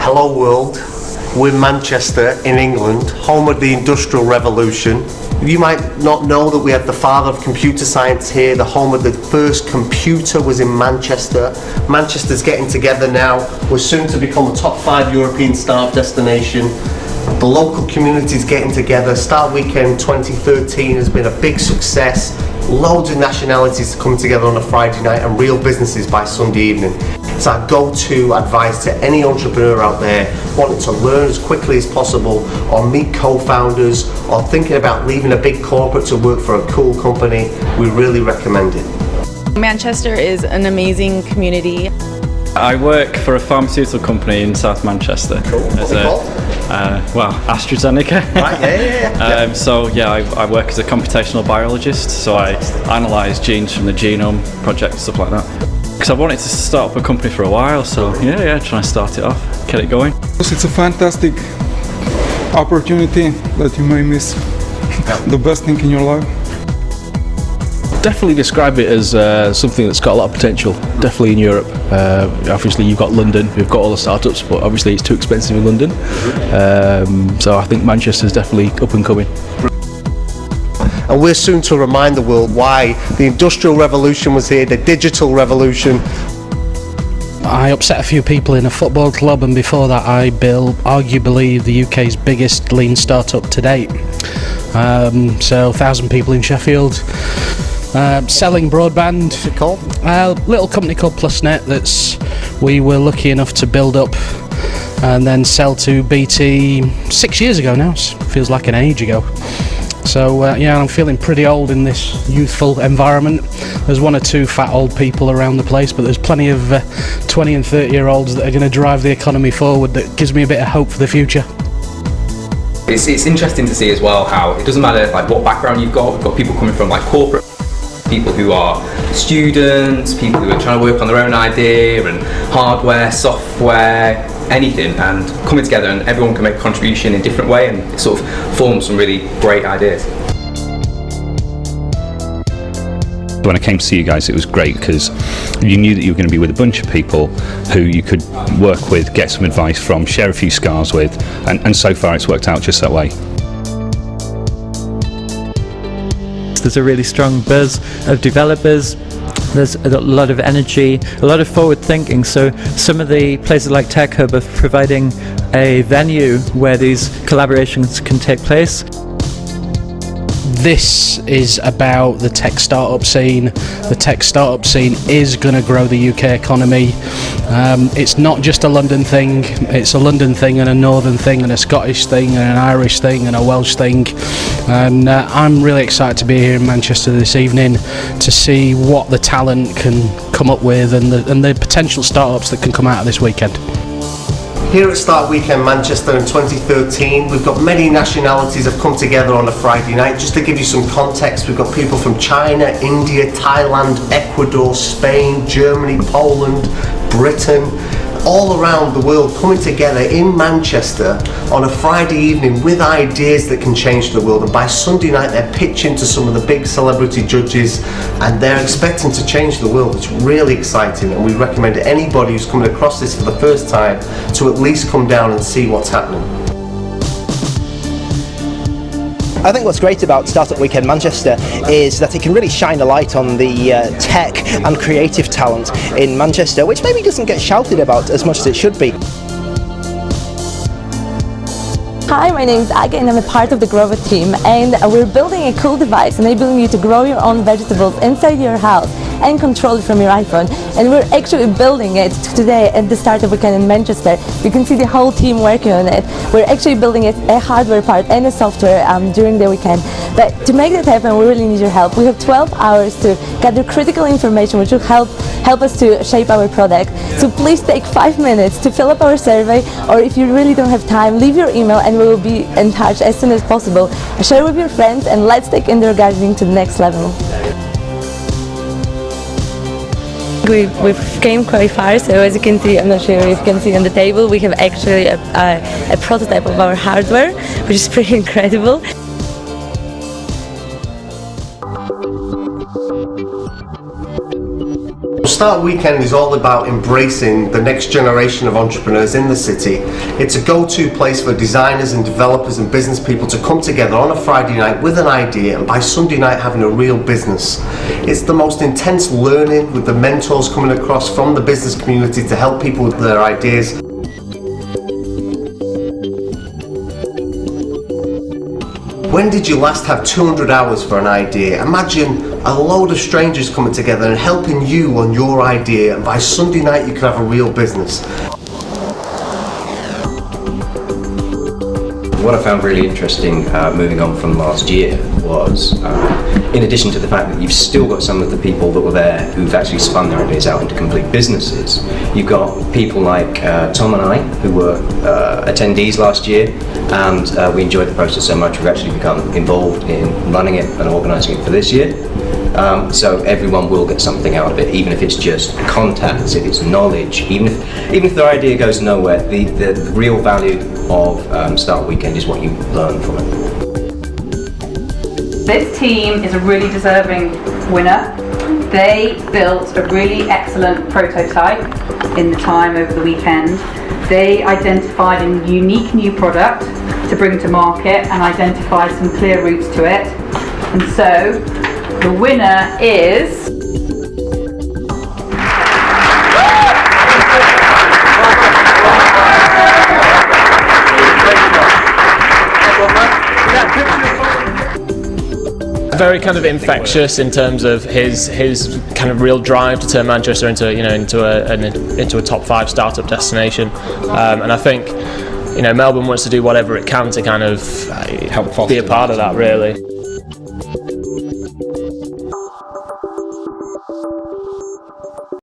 Hello world, we're Manchester in England, home of the Industrial Revolution. You might not know that we have the father of computer science here. The home of the first computer was in Manchester. Manchester's getting together now. We're soon to become a top 5 European startup destination. The local community is getting together. Start Weekend 2013 has been a big success. Loads of nationalities coming together on a Friday night and real businesses by Sunday evening. It's our go-to advice to any entrepreneur out there wanting to learn as quickly as possible or meet co-founders or thinking about leaving a big corporate to work for a cool company. We really recommend it. Manchester is an amazing community. I work for a pharmaceutical company in South Manchester. Cool. What's it called? Well, AstraZeneca. Right, yeah. So yeah, I work as a computational biologist, so I analyse genes from the genome project, stuff like that. Because I wanted to start up a company for a while, so yeah, trying to start it off, get it going. It's a fantastic opportunity that you may miss. The best thing in your life. Definitely describe it as something that's got a lot of potential, definitely in Europe. Obviously you've got London, we've got all the startups, but obviously it's too expensive in London. So I think Manchester's definitely up and coming. And we're soon to remind the world why the Industrial Revolution was here, the digital revolution. I upset a few people in a football club, and before that I built arguably the UK's biggest lean startup to date. So 1,000 people in Sheffield. Selling broadband. What's it called? A little company called PlusNet we were lucky enough to build up and then sell to BT 6 years ago now. Feels like an age ago. So yeah, I'm feeling pretty old in this youthful environment. There's one or two fat old people around the place, but there's plenty of 20 and 30-year-olds that are going to drive the economy forward. That gives me a bit of hope for the future. It's interesting to see as well how it doesn't matter like what background you've got. We've got people coming from like corporate, people who are students, people who are trying to work on their own idea, and hardware, software, anything, and coming together, and everyone can make a contribution in a different way, and it sort of forms some really great ideas. When I came to see you guys, it was great because you knew that you were going to be with a bunch of people who you could work with, get some advice from, share a few scars with, and so far it's worked out just that way. There's a really strong buzz of developers. There's a lot of energy, a lot of forward thinking. So some of the places like Tech Hub are providing a venue where these collaborations can take place. This is about the tech startup scene. The tech startup scene is going to grow the UK economy. It's not just a London thing, it's a London thing and a Northern thing and a Scottish thing and an Irish thing and a Welsh thing. And I'm really excited to be here in Manchester this evening to see what the talent can come up with and the potential startups that can come out of this weekend. Here at Start Weekend Manchester in 2013, we've got many nationalities have come together on a Friday night. Just to give you some context, we've got people from China, India, Thailand, Ecuador, Spain, Germany, Poland, Britain, all around the world coming together in Manchester on a Friday evening with ideas that can change the world. And by Sunday night they're pitching to some of the big celebrity judges and they're expecting to change the world. It's really exciting, and we recommend anybody who's coming across this for the first time to at least come down and see what's happening. I think what's great about Startup Weekend Manchester is that it can really shine a light on the tech and creative talent in Manchester, which maybe doesn't get shouted about as much as it should be. Hi, my name is Aga and I'm a part of the Grover team, and we're building a cool device enabling you to grow your own vegetables inside your house and control it from your iPhone. And we're actually building it today at the Startup Weekend in Manchester. You can see the whole team working on it. We're actually building it, a hardware part and a software during the weekend. But to make that happen, we really need your help. We have 12 hours to gather critical information which will help us to shape our product. So please take 5 minutes to fill up our survey, or if you really don't have time, leave your email and we will be in touch as soon as possible. Share with your friends and let's take indoor gardening to the next level. We've came quite far, so as you can see, I'm not sure if you can see on the table, we have actually a prototype of our hardware, which is pretty incredible. Start Weekend is all about embracing the next generation of entrepreneurs in the city. It's a go-to place for designers and developers and business people to come together on a Friday night with an idea and by Sunday night having a real business. It's the most intense learning with the mentors coming across from the business community to help people with their ideas. When did you last have 200 hours for an idea? Imagine a load of strangers coming together and helping you on your idea, and by Sunday night you could have a real business. What I found really interesting moving on from last year was, in addition to the fact that you've still got some of the people that were there who've actually spun their ideas out into complete businesses, you've got people like Tom and I, who were attendees last year, and we enjoyed the process so much we've actually become involved in running it and organising it for this year. So everyone will get something out of it, even if it's just contacts, if it's knowledge, even if their idea goes nowhere, the real value of Start Weekend is what you learn from it. This team is a really deserving winner. They built a really excellent prototype in the time over the weekend. They identified a unique new product to bring to market and identified some clear routes to it. And so the winner is... Very kind of infectious in terms of his kind of real drive to turn Manchester into a top 5 startup destination, and I think Melbourne wants to do whatever it can to kind of help be a part of that, really.